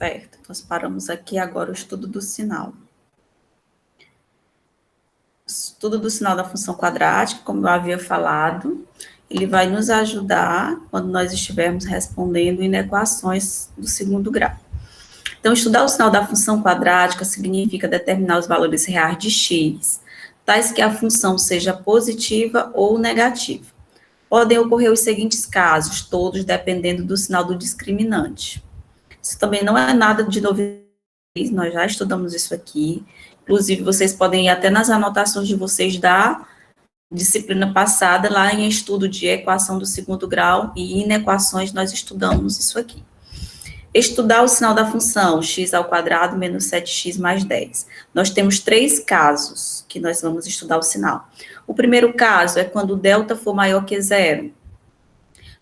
Certo, nós paramos aqui agora o estudo do sinal. O estudo do sinal da função quadrática, como eu havia falado, ele vai nos ajudar quando nós estivermos respondendo inequações do segundo grau. Então, estudar o sinal da função quadrática significa determinar os valores reais de x, tais que a função seja positiva ou negativa. Podem ocorrer os seguintes casos, todos dependendo do sinal do discriminante. Isso também não é nada de novidade, nós já estudamos isso aqui. Inclusive, vocês podem ir até nas anotações de vocês da disciplina passada, lá em estudo de equação do segundo grau e inequações, nós estudamos isso aqui. Estudar o sinal da função x ao quadrado menos 7x mais 10. Nós temos 3 casos que nós vamos estudar o sinal. O primeiro caso é quando o delta for maior que zero.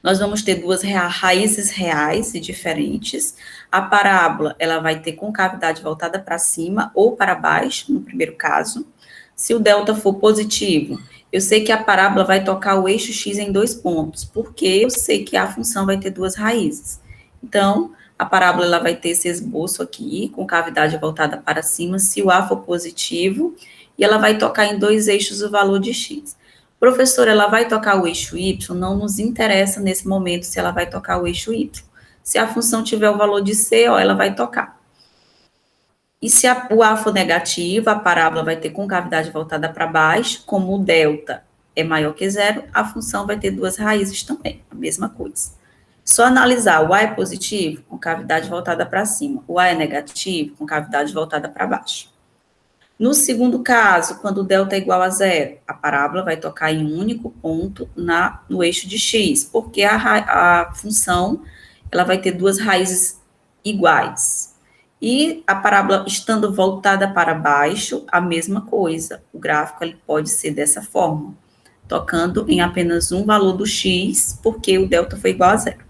Nós vamos ter duas raízes reais e diferentes. A parábola, ela vai ter concavidade voltada para cima ou para baixo, no primeiro caso. Se o delta for positivo, eu sei que a parábola vai tocar o eixo x em 2 pontos, porque eu sei que a função vai ter duas raízes. Então, a parábola ela vai ter esse esboço aqui, com cavidade voltada para cima, se o A for positivo, e ela vai tocar em 2 eixos o valor de x. Professora, ela vai tocar o eixo y? Não nos interessa nesse momento se ela vai tocar o eixo y. Se a função tiver o valor de c, ó, ela vai tocar. E se o A for negativo, a parábola vai ter concavidade voltada para baixo, como o delta é maior que zero, a função vai ter duas raízes também, a mesma coisa. Só analisar, o A é positivo, com cavidade voltada para cima. O A é negativo, com cavidade voltada para baixo. No segundo caso, quando o delta é igual a zero, a parábola vai tocar em um único ponto no eixo de x, porque a função ela vai ter duas raízes iguais. E a parábola estando voltada para baixo, a mesma coisa. O gráfico ele pode ser dessa forma, tocando em apenas um valor do x, porque o delta foi igual a zero.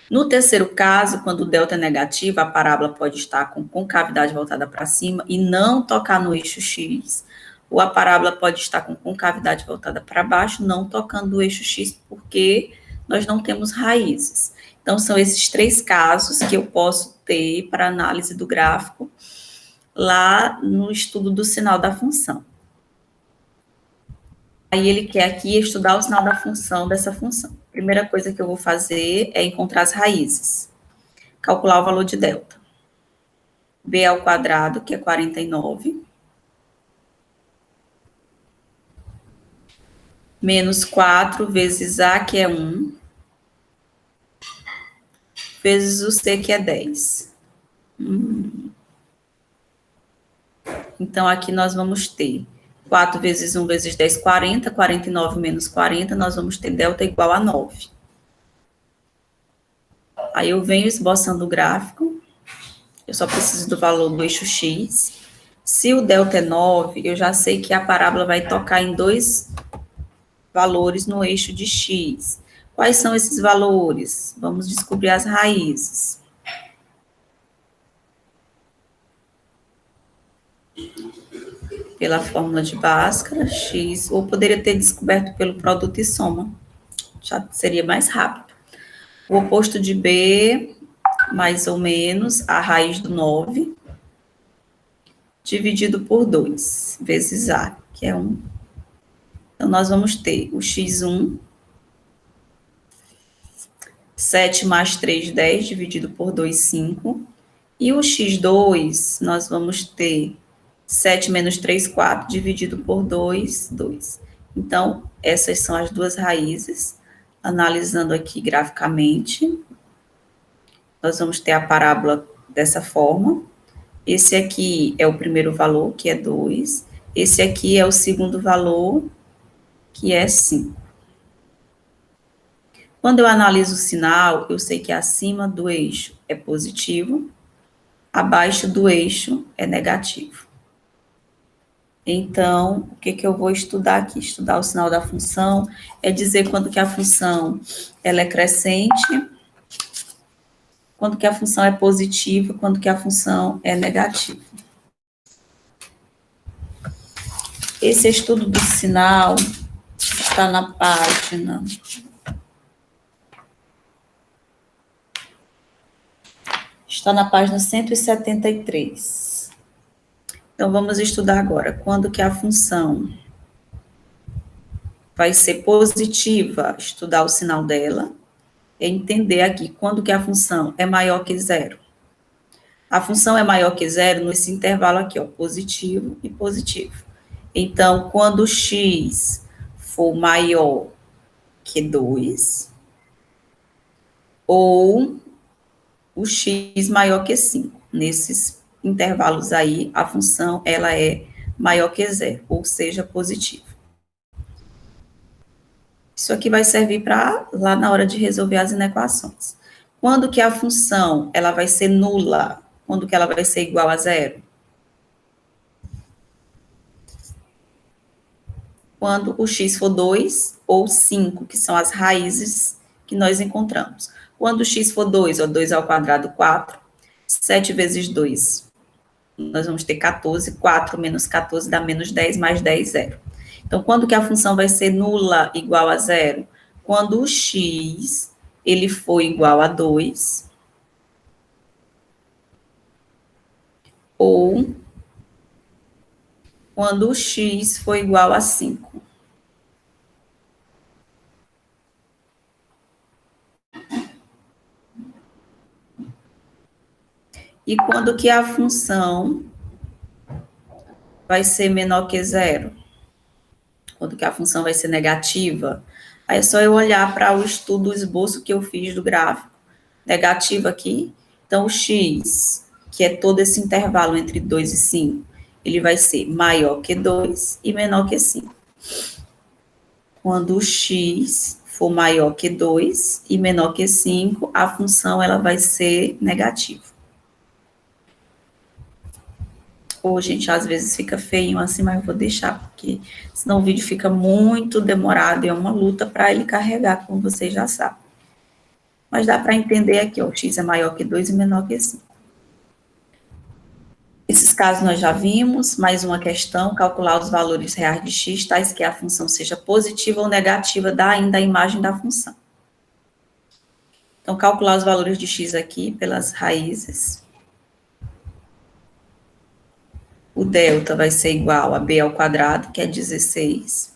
No terceiro caso, quando o delta é negativo, a parábola pode estar com concavidade voltada para cima e não tocar no eixo x, ou a parábola pode estar com concavidade voltada para baixo, não tocando no eixo x, porque nós não temos raízes. Então, são esses 3 casos que eu posso ter para análise do gráfico lá no estudo do sinal da função. Aí ele quer aqui estudar o sinal da função dessa função. Primeira coisa que eu vou fazer é encontrar as raízes. Calcular o valor de delta. B ao quadrado, que é 49. Menos 4 vezes A, que é 1. Vezes o C, que é 10. Então, aqui nós vamos ter 4 vezes 1 vezes 10, 40. 49 menos 40, nós vamos ter delta igual a 9. Aí eu venho esboçando o gráfico. Eu só preciso do valor do eixo x. Se o delta é 9, eu já sei que a parábola vai tocar em 2 valores no eixo de x. Quais são esses valores? Vamos descobrir as raízes. Pela fórmula de Bhaskara, x, ou poderia ter descoberto pelo produto e soma. Já seria mais rápido. O oposto de b, mais ou menos, a raiz do 9, dividido por 2, vezes a, que é 1. Então, nós vamos ter o x1, 7 mais 3, 10, dividido por 2, 5. E o x2, nós vamos ter 7 menos 3, 4, dividido por 2, 2. Então, essas são as duas raízes. Analisando aqui graficamente, nós vamos ter a parábola dessa forma. Esse aqui é o primeiro valor, que é 2. Esse aqui é o segundo valor, que é 5. Quando eu analiso o sinal, eu sei que acima do eixo é positivo, abaixo do eixo é negativo. Então, o que eu vou estudar aqui? Estudar o sinal da função é dizer quando que a função ela é crescente, quando que a função é positiva, quando que a função é negativa. Esse estudo do sinal está na página Está na página 173. Então, vamos estudar agora quando que a função vai ser positiva, estudar o sinal dela, e entender aqui quando que a função é maior que zero. A função é maior que zero nesse intervalo aqui, ó, positivo e positivo. Então, quando x for maior que 2, ou o x maior que 5. Nesses intervalos aí, a função ela é maior que zero, ou seja, positiva. Isso aqui vai servir para lá na hora de resolver as inequações. Quando que a função ela vai ser nula? Quando que ela vai ser igual a zero? Quando o x for 2 ou 5, que são as raízes que nós encontramos. Quando o x for 2, ó, 2 ao quadrado, 4. 7 vezes 2, nós vamos ter 14. 4 menos 14 dá menos 10, mais 10, 0. Então, quando que a função vai ser nula igual a zero? Quando o x ele for igual a 2, ou quando o x for igual a 5. E quando que a função vai ser menor que zero? Quando que a função vai ser negativa? Aí é só eu olhar para o estudo, o esboço que eu fiz do gráfico. Negativo aqui. Então, o x, que é todo esse intervalo entre 2 e 5, ele vai ser maior que 2 e menor que 5. Quando o x for maior que 2 e menor que 5, a função ela vai ser negativa. Ou, gente, às vezes fica feio assim, mas eu vou deixar, porque senão o vídeo fica muito demorado e é uma luta para ele carregar, como vocês já sabem. Mas dá para entender aqui, ó, o x é maior que 2 e menor que 5. Esses casos nós já vimos. Mais uma questão: calcular os valores reais de x, tais que a função seja positiva ou negativa, dá ainda a imagem da função. Então, calcular os valores de x aqui pelas raízes. O delta vai ser igual a b ao quadrado, que é 16.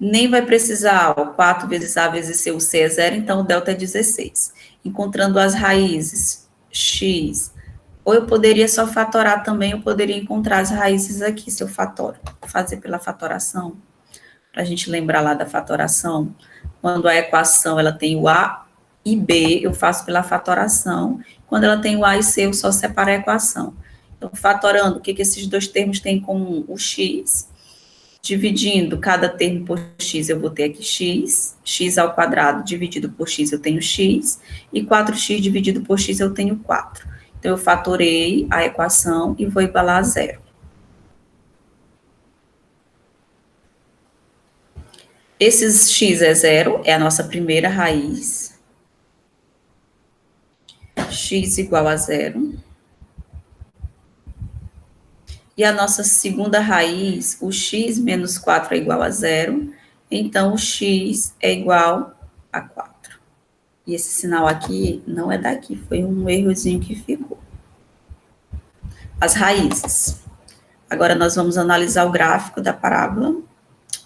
Nem vai precisar, ó, 4 vezes a vezes c, o c é zero, então o delta é 16. Encontrando as raízes, x, ou eu poderia só fatorar também, eu poderia encontrar as raízes aqui, se eu fatoro. Vou fazer pela fatoração, para a gente lembrar lá da fatoração. Quando a equação ela tem o a e b, eu faço pela fatoração. Quando ela tem o a e c, eu só separo a equação. Então, fatorando, o que esses dois termos têm em comum? O x. Dividindo cada termo por x, eu vou ter aqui x ao quadrado dividido por x, eu tenho x, e 4x dividido por x, eu tenho 4. Então, eu fatorei a equação e vou igualar a zero. Esses x é zero, é a nossa primeira raiz. X igual a zero. E a nossa segunda raiz, o x menos 4 é igual a zero, então o x é igual a 4. E esse sinal aqui não é daqui, foi um errozinho que ficou. As raízes. Agora nós vamos analisar o gráfico da parábola.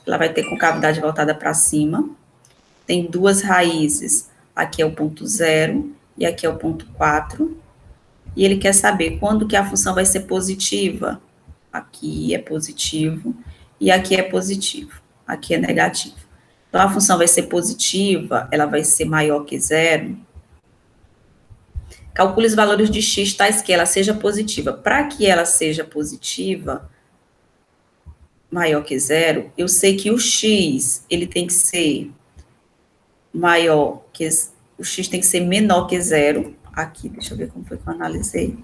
Ela vai ter concavidade voltada para cima. Tem duas raízes. Aqui é o ponto 0 e aqui é o ponto 4. E ele quer saber quando que a função vai ser positiva. Aqui é positivo e aqui é positivo. Aqui é negativo. Então, a função vai ser positiva, ela vai ser maior que zero. Calcule os valores de x tais que ela seja positiva. Para que ela seja positiva, maior que zero, eu sei que o x, ele tem que ser maior que... O x tem que ser menor que zero. Aqui, deixa eu ver como foi que eu analisei.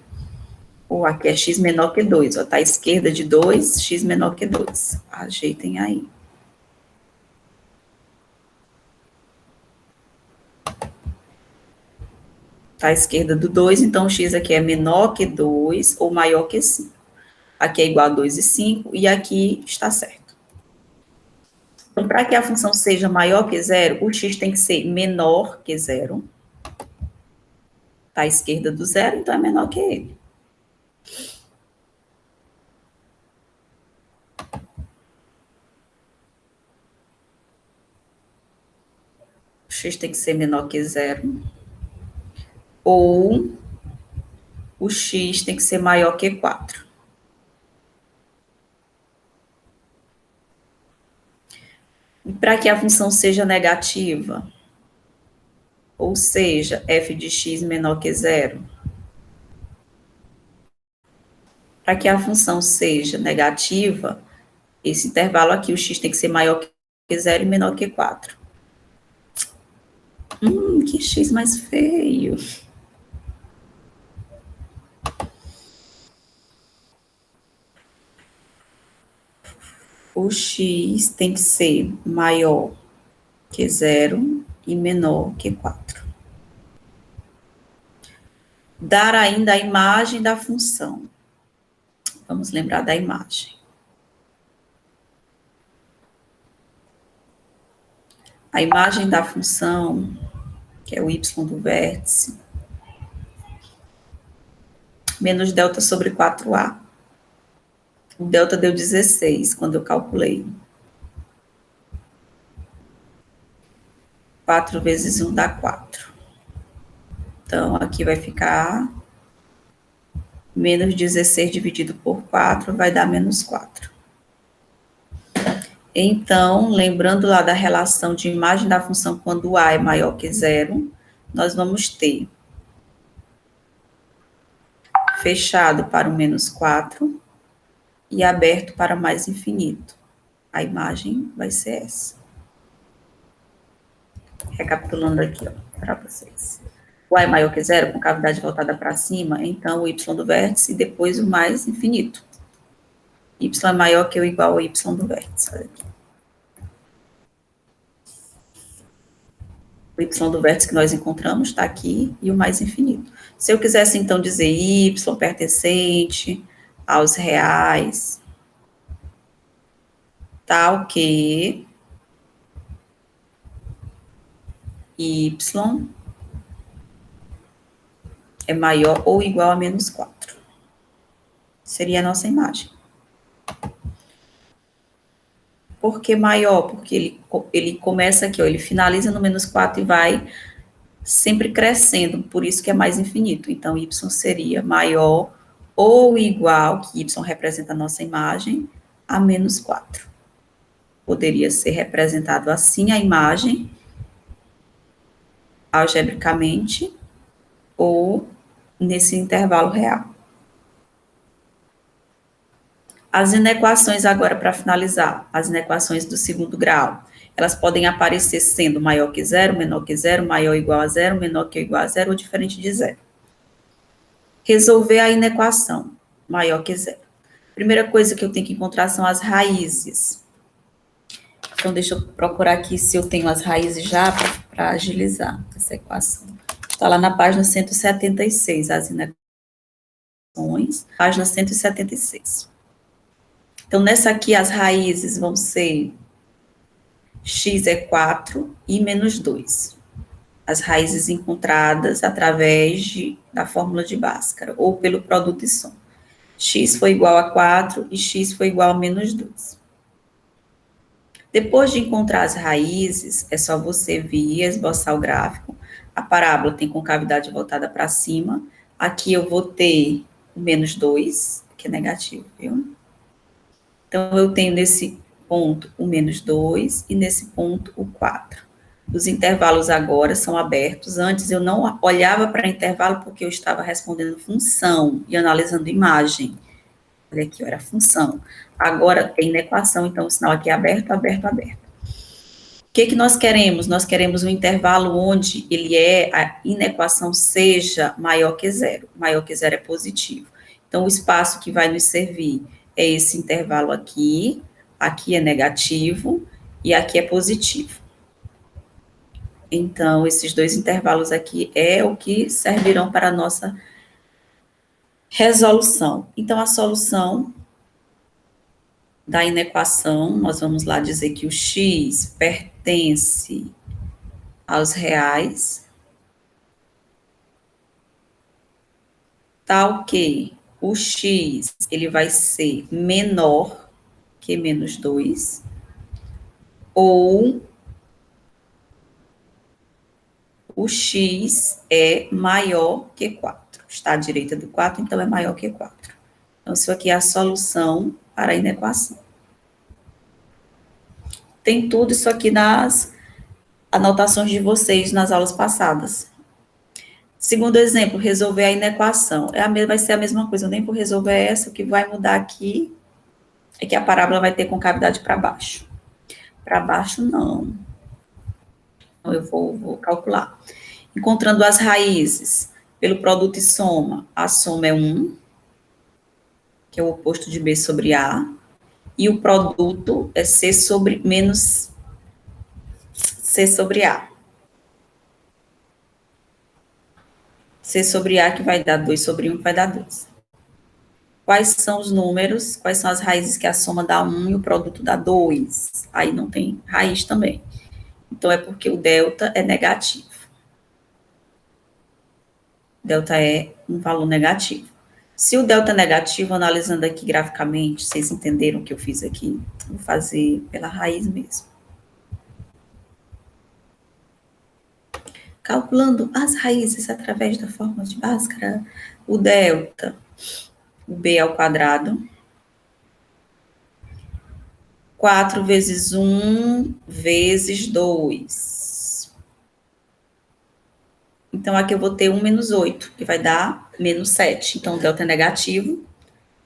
Ou aqui é x menor que 2, ó, tá à esquerda de 2, x menor que 2. Ajeitem aí. Tá à esquerda do 2, então o x aqui é menor que 2 ou maior que 5. Aqui é igual a 2 e 5, e aqui está certo. Então, para que a função seja maior que zero, o x tem que ser menor que zero. Tá à esquerda do zero, então é menor que ele. O x tem que ser menor que zero, ou o x tem que ser maior que 4. E para que a função seja negativa, ou seja, f de x menor que zero, para que a função seja negativa, esse intervalo aqui, o x tem que ser maior que zero e menor que 4. Que x mais feio. O x tem que ser maior que zero e menor que 4. Dar ainda a imagem da função. Vamos lembrar da imagem. A imagem da função, que é o y do vértice, menos delta sobre 4a. O delta deu 16 quando eu calculei. 4 vezes 1 dá 4. Então, aqui vai ficar menos 16 dividido por 4 vai dar menos 4. Então, lembrando lá da relação de imagem da função quando a é maior que zero, nós vamos ter fechado para o menos 4 e aberto para mais infinito. A imagem vai ser essa. Recapitulando aqui, para vocês. O a é maior que zero, com cavidade voltada para cima, então o y do vértice e depois o mais infinito. Y é maior que ou igual ao y do vértice. Olha aqui. O y do vértice que nós encontramos está aqui e o mais infinito. Se eu quisesse, então, dizer y pertencente aos reais, tal que y é maior ou igual a menos 4. Seria a nossa imagem. Por que maior? Porque ele começa aqui, ó, ele finaliza no menos 4 e vai sempre crescendo, por isso que é mais infinito. Então, y seria maior ou igual, que y representa a nossa imagem, a menos 4. Poderia ser representado assim a imagem, algebricamente, ou nesse intervalo real. As inequações agora, para finalizar, as inequações do segundo grau, elas podem aparecer sendo maior que zero, menor que zero, maior ou igual a zero, menor que ou igual a zero, ou diferente de zero. Resolver a inequação, maior que zero. Primeira coisa que eu tenho que encontrar são as raízes. Então, deixa eu procurar aqui se eu tenho as raízes já para agilizar essa equação. Está lá na página 176, as inequações, página 176. Então, nessa aqui, as raízes vão ser x é 4 e menos 2. As raízes encontradas através da fórmula de Bhaskara, ou pelo produto e som. X foi igual a 4 e x foi igual a menos 2. Depois de encontrar as raízes, é só você vir e esboçar o gráfico. A parábola tem concavidade voltada para cima. Aqui eu vou ter o menos 2, que é negativo, viu? Então, eu tenho nesse ponto o menos 2 e nesse ponto o 4. Os intervalos agora são abertos. Antes eu não olhava para intervalo porque eu estava respondendo função e analisando imagem. Olha aqui, era função. Agora tem inequação, então o sinal aqui é aberto, aberto, aberto. O que nós queremos? Nós queremos um intervalo onde a inequação seja maior que zero. Maior que zero é positivo. Então, o espaço que vai nos servir é esse intervalo aqui é negativo e aqui é positivo. Então, esses dois intervalos aqui é o que servirão para a nossa resolução. Então, a solução da inequação, nós vamos lá dizer que o x pertence aos reais tal que o x, ele vai ser menor que menos 2, ou o x é maior que 4. Está à direita do 4, então é maior que 4. Então, isso aqui é a solução para a inequação. Tem tudo isso aqui nas anotações de vocês nas aulas passadas. Segundo exemplo, resolver a inequação. Vai ser a mesma coisa, eu nem vou resolver essa, o que vai mudar aqui é que a parábola vai ter concavidade para baixo. Para baixo, não. Então, eu vou calcular. Encontrando as raízes pelo produto e soma, a soma é 1, que é o oposto de B sobre A, e o produto é C sobre menos C sobre A. C sobre A que vai dar 2 sobre 1, que vai dar 2. Quais são os números, quais são as raízes que a soma dá 1 e o produto dá 2? Aí não tem raiz também. Então, é porque o delta é negativo. Delta é um valor negativo. Se o delta é negativo, analisando aqui graficamente, vocês entenderam o que eu fiz aqui? Vou fazer pela raiz mesmo. Calculando as raízes através da fórmula de Bhaskara, o delta, o b ao quadrado, 4 vezes 1 vezes 2. Então, aqui eu vou ter 1 menos 8, que vai dar menos 7. Então, o delta é negativo.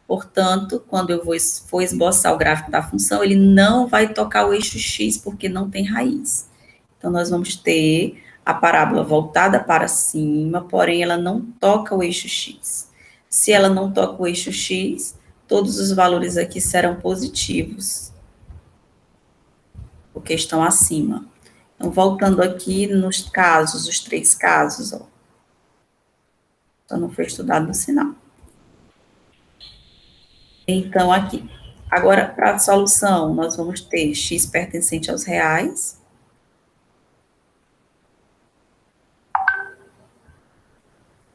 Portanto, quando eu for esboçar o gráfico da função, ele não vai tocar o eixo x, porque não tem raiz. Então, nós vamos ter a parábola voltada para cima, porém, ela não toca o eixo x. Se ela não toca o eixo x, todos os valores aqui serão positivos, porque estão acima. Então, voltando aqui nos casos, os 3 casos, ó. Só não foi estudado no sinal. Então, aqui. Agora, para a solução, nós vamos ter x pertencente aos reais.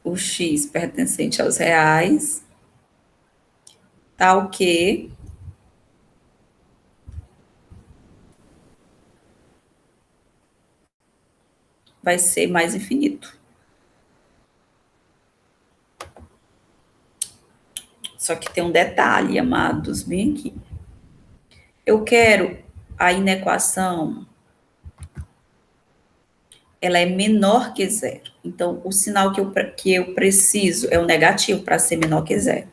O x pertencente aos reais. Tal que vai ser mais infinito. Só que tem um detalhe, amados, bem aqui. Eu quero a inequação, ela é menor que zero. Então, o sinal que eu preciso é o negativo para ser menor que zero.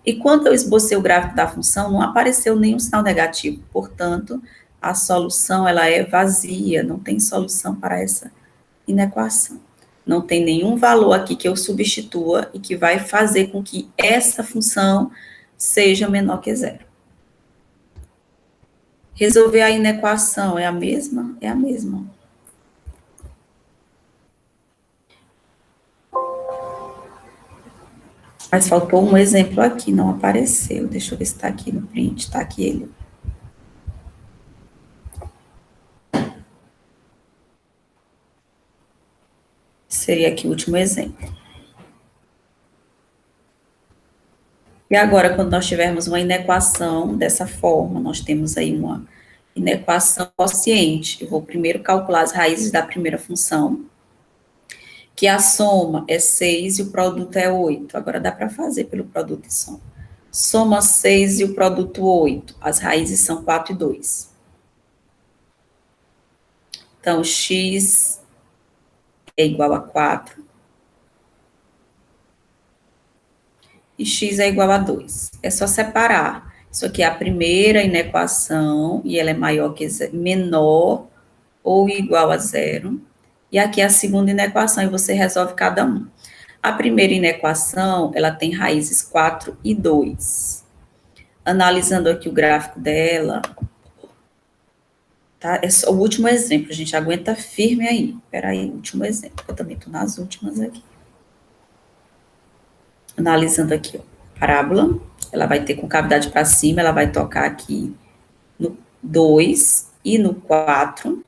E quando eu esbocei o gráfico da função, não apareceu nenhum sinal negativo. Portanto, a solução ela é vazia, não tem solução para essa inequação. Não tem nenhum valor aqui que eu substitua e que vai fazer com que essa função seja menor que zero. Resolver a inequação é a mesma? É a mesma. Mas faltou um exemplo aqui, não apareceu. Deixa eu ver se está aqui no print. Está aqui ele. Seria aqui o último exemplo. E agora, quando nós tivermos uma inequação dessa forma, nós temos aí uma inequação quociente. Eu vou primeiro calcular as raízes da primeira função, que a soma é 6 e o produto é 8. Agora dá para fazer pelo produto e soma. Soma 6 e o produto 8. As raízes são 4 e 2. Então, x é igual a 4. E x é igual a 2. É só separar. Isso aqui é a primeira inequação, e ela é menor ou igual a zero. E aqui é a segunda inequação, e você resolve cada um. A primeira inequação, ela tem raízes 4 e 2. Analisando aqui o gráfico dela, tá? É só o último exemplo, a gente aguenta firme aí. Espera aí, último exemplo, eu também estou nas últimas aqui. Analisando aqui, ó, parábola, ela vai ter concavidade para cima, ela vai tocar aqui no 2 e no 4.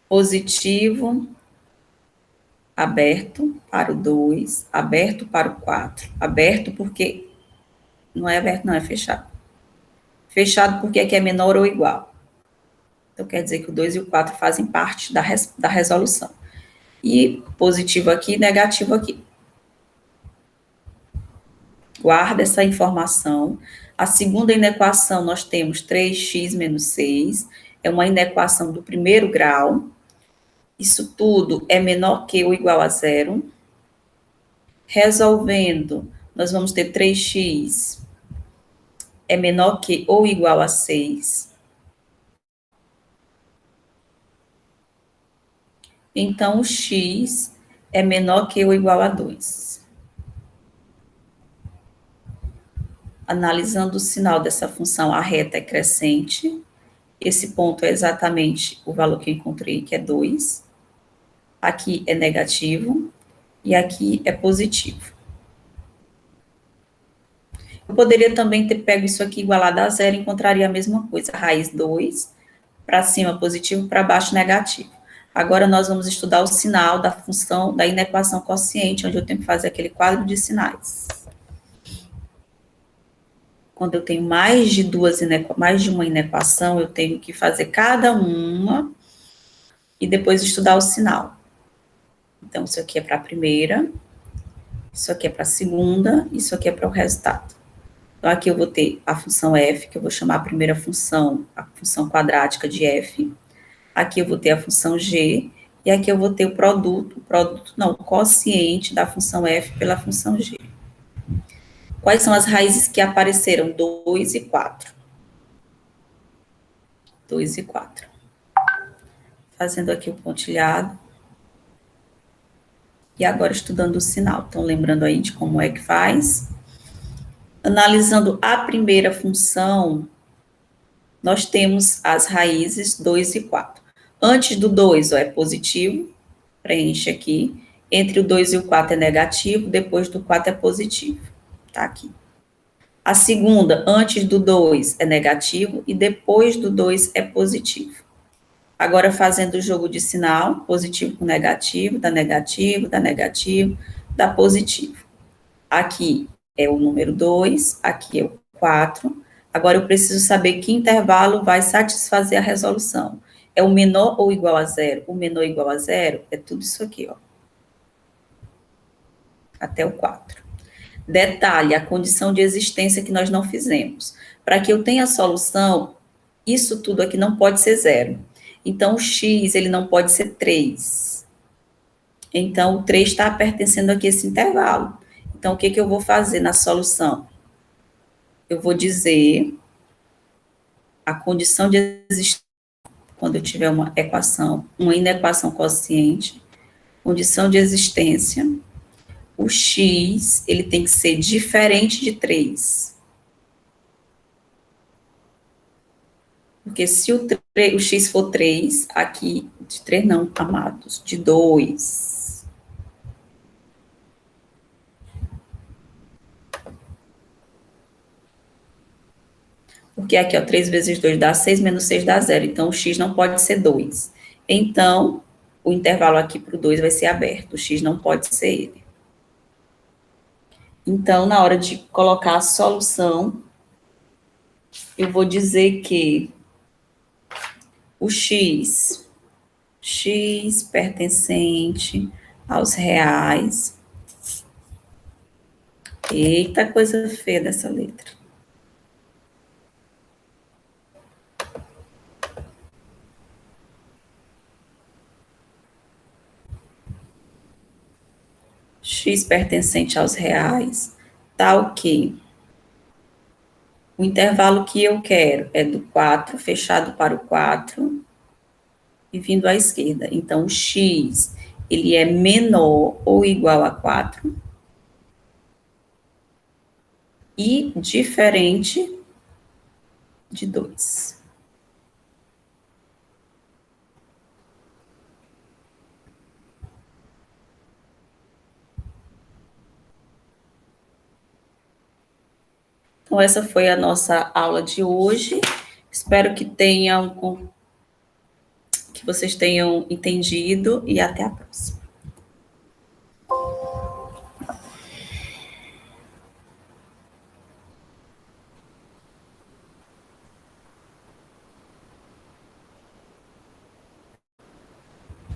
Positivo aberto para o 2, aberto para o 4, aberto porque não é aberto, não, é fechado. Fechado porque aqui é menor ou igual. Então, quer dizer que o 2 e o 4 fazem parte da resolução. E positivo aqui, negativo aqui. Guarda essa informação. A segunda inequação, nós temos 3x menos 6, é uma inequação do primeiro grau. Isso tudo é menor que ou igual a zero. Resolvendo, nós vamos ter 3x é menor que ou igual a 6. Então, o x é menor que ou igual a 2. Analisando o sinal dessa função, a reta é crescente. Esse ponto é exatamente o valor que eu encontrei, que é 2. Aqui é negativo e aqui é positivo. Eu poderia também ter pego isso aqui igualado a zero e encontraria a mesma coisa. Raiz 2, para cima positivo, para baixo negativo. Agora nós vamos estudar o sinal da função da inequação quociente, onde eu tenho que fazer aquele quadro de sinais. Quando eu tenho mais de uma inequação, eu tenho que fazer cada uma e depois estudar o sinal. Então, isso aqui é para a primeira, isso aqui é para a segunda, isso aqui é para o resultado. Então, aqui eu vou ter a função f, que eu vou chamar a primeira função, a função quadrática de f. Aqui eu vou ter a função g, e aqui eu vou ter o quociente da função f pela função g. Quais são as raízes que apareceram? 2 e 4. 2 e 4. Fazendo aqui o pontilhado. E agora estudando o sinal. Então, lembrando aí de como é que faz. Analisando a primeira função, nós temos as raízes 2 e 4. Antes do 2, ó, é positivo, preenche aqui. Entre o 2 e o 4 é negativo, depois do 4 é positivo. Tá aqui. A segunda, antes do 2 é negativo e depois do 2 é positivo. Agora, fazendo o jogo de sinal, positivo com negativo, dá negativo, dá negativo, dá positivo. Aqui é o número 2, aqui é o 4. Agora, eu preciso saber que intervalo vai satisfazer a resolução. É o menor ou igual a zero? O menor igual a zero é tudo isso aqui, ó. Até o 4. Detalhe, a condição de existência que nós não fizemos. Para que eu tenha a solução, isso tudo aqui não pode ser zero. Então, o x, ele não pode ser 3. Então, o 3 está pertencendo aqui a esse intervalo. Então, o que eu vou fazer na solução? Eu vou dizer a condição de existência, quando eu tiver uma inequação quociente, condição de existência, o x, ele tem que ser diferente de 3. Porque se o x for 3, aqui, de 3 não, amados, de 2. Porque aqui, ó, 3 vezes 2 dá 6, menos 6 dá 0. Então, o x não pode ser 2. Então, o intervalo aqui para o 2 vai ser aberto. O x não pode ser ele. Então, na hora de colocar a solução, eu vou dizer que o x pertencente aos reais. Eita, coisa feia dessa letra. X pertencente aos reais, tá ok. O intervalo que eu quero é do 4, fechado para o 4, e vindo à esquerda. Então, o x, ele é menor ou igual a 4, e diferente de 2. Então, essa foi a nossa aula de hoje. Espero que vocês tenham entendido e até a próxima.